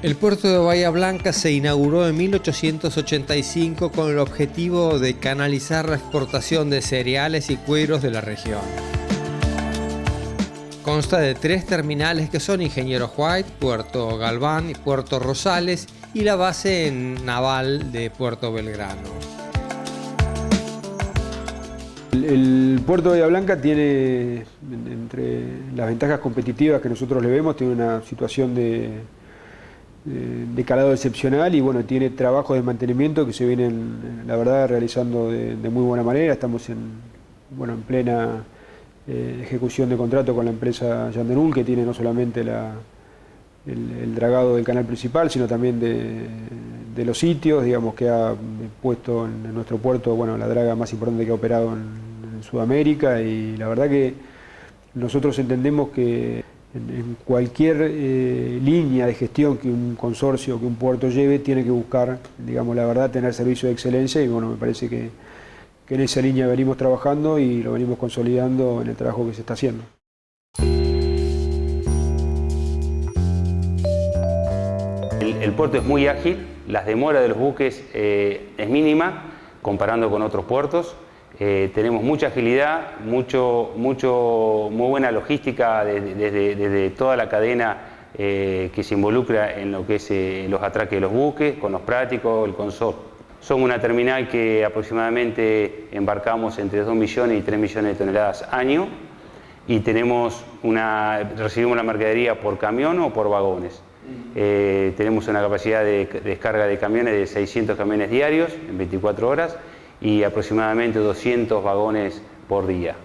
El puerto de Bahía Blanca se inauguró en 1885 con el objetivo de canalizar la exportación de cereales y cueros de la región. Consta de 3 terminales que son Ingeniero White, Puerto Galván y Puerto Rosales y la base naval de Puerto Belgrano. El puerto de Bahía Blanca tiene, entre las ventajas competitivas que nosotros le vemos, tiene una situación de calado excepcional y bueno, tiene trabajos de mantenimiento que se vienen, la verdad, realizando de muy buena manera. Estamos en plena ejecución de contrato con la empresa Yandenul, que tiene no solamente el dragado del canal principal, sino también de los sitios, digamos, que ha puesto en nuestro puerto, bueno, la draga más importante que ha operado en Sudamérica, y la verdad que nosotros entendemos que en cualquier línea de gestión que un consorcio, que un puerto lleve, tiene que buscar, digamos, la verdad, tener servicio de excelencia, y bueno, me parece que en esa línea venimos trabajando y lo venimos consolidando en el trabajo que se está haciendo. El puerto es muy ágil, las demoras de los buques es mínima comparando con otros puertos. Tenemos mucha agilidad, muy buena logística desde toda la cadena que se involucra en lo que es los atraques de los buques, con los prácticos, el consor. Somos una terminal que aproximadamente embarcamos entre 2 millones y 3 millones de toneladas año, y recibimos la mercadería por camión o por vagones. Tenemos una capacidad de descarga de camiones de 600 camiones diarios en 24 horas y aproximadamente 200 vagones por día.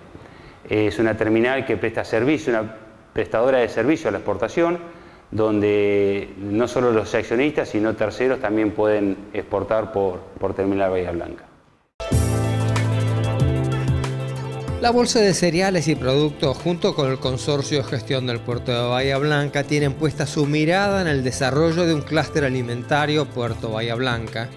Es una terminal que presta servicio, una prestadora de servicio a la exportación, donde no solo los accionistas, sino terceros también pueden exportar por Terminal Bahía Blanca. La Bolsa de Cereales y Productos, junto con el Consorcio de Gestión del Puerto de Bahía Blanca, tienen puesta su mirada en el desarrollo de un clúster alimentario Puerto Bahía Blanca,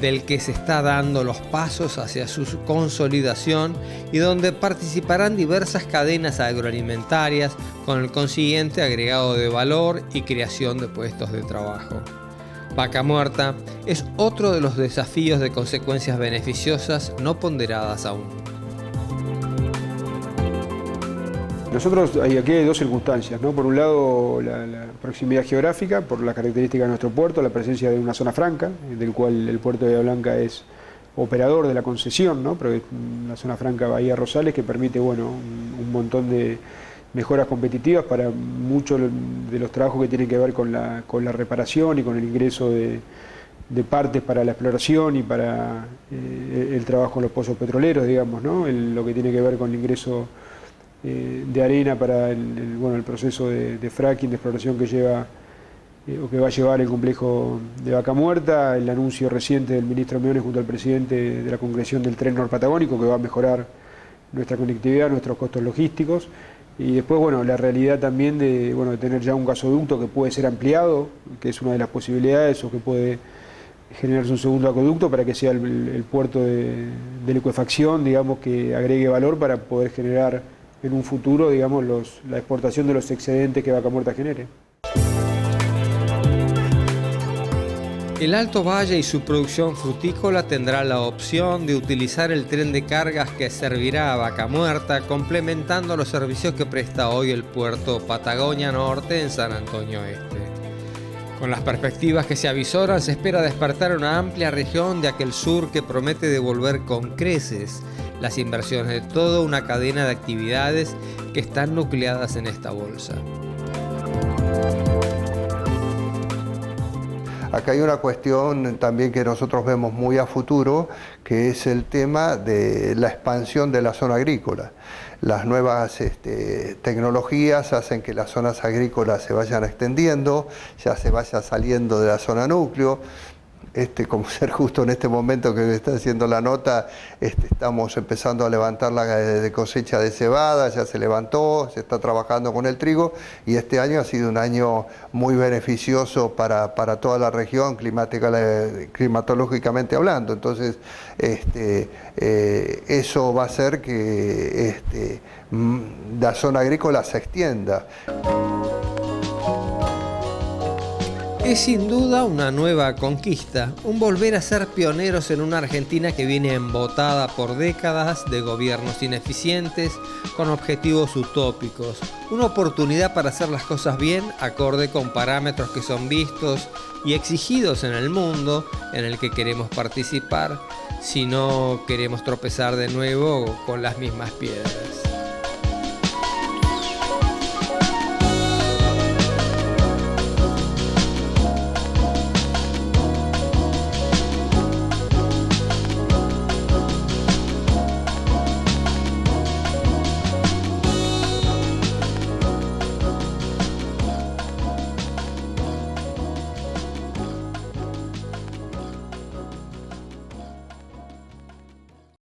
del que se está dando los pasos hacia su consolidación y donde participarán diversas cadenas agroalimentarias con el consiguiente agregado de valor y creación de puestos de trabajo. Vaca muerta es otro de los desafíos de consecuencias beneficiosas no ponderadas aún. Nosotros, aquí hay 2 circunstancias, ¿no? Por un lado, la proximidad geográfica, por la característica de nuestro puerto, la presencia de una zona franca, del cual el puerto de Bahía Blanca es operador de la concesión, ¿no? Pero la zona franca Bahía Rosales, que permite, bueno, un montón de mejoras competitivas para muchos de los trabajos que tienen que ver con la reparación y con el ingreso de partes para la exploración y para el trabajo en los pozos petroleros, digamos, ¿no? Lo que tiene que ver con el ingreso de arena para el proceso de fracking, de exploración que lleva o que va a llevar el complejo de Vaca Muerta, el anuncio reciente del ministro Meones junto al presidente de la concreción del tren norpatagónico, que va a mejorar nuestra conectividad, nuestros costos logísticos, y después, bueno, la realidad también de tener ya un gasoducto que puede ser ampliado, que es una de las posibilidades, o que puede generarse un segundo acueducto para que sea el puerto de licuefacción, digamos, que agregue valor para poder generar en un futuro, digamos, la exportación de los excedentes que Vaca Muerta genere. El Alto Valle y su producción frutícola tendrá la opción de utilizar el tren de cargas que servirá a Vaca Muerta, complementando los servicios que presta hoy el puerto Patagonia Norte en San Antonio Este. Con las perspectivas que se avisoran, se espera despertar una amplia región de aquel sur que promete devolver con creces las inversiones de toda una cadena de actividades que están nucleadas en esta bolsa. Acá hay una cuestión también que nosotros vemos muy a futuro, que es el tema de la expansión de la zona agrícola. Las nuevas tecnologías hacen que las zonas agrícolas se vayan extendiendo, ya se vaya saliendo de la zona núcleo. Como ser justo en este momento que está haciendo la nota, estamos empezando a levantar la de cosecha de cebada, ya se levantó, se está trabajando con el trigo, y este año ha sido un año muy beneficioso para toda la región, climatológicamente hablando. Entonces, eso va a hacer que la zona agrícola se extienda. Es sin duda una nueva conquista, un volver a ser pioneros en una Argentina que viene embotada por décadas de gobiernos ineficientes con objetivos utópicos, una oportunidad para hacer las cosas bien acorde con parámetros que son vistos y exigidos en el mundo en el que queremos participar, si no queremos tropezar de nuevo con las mismas piedras.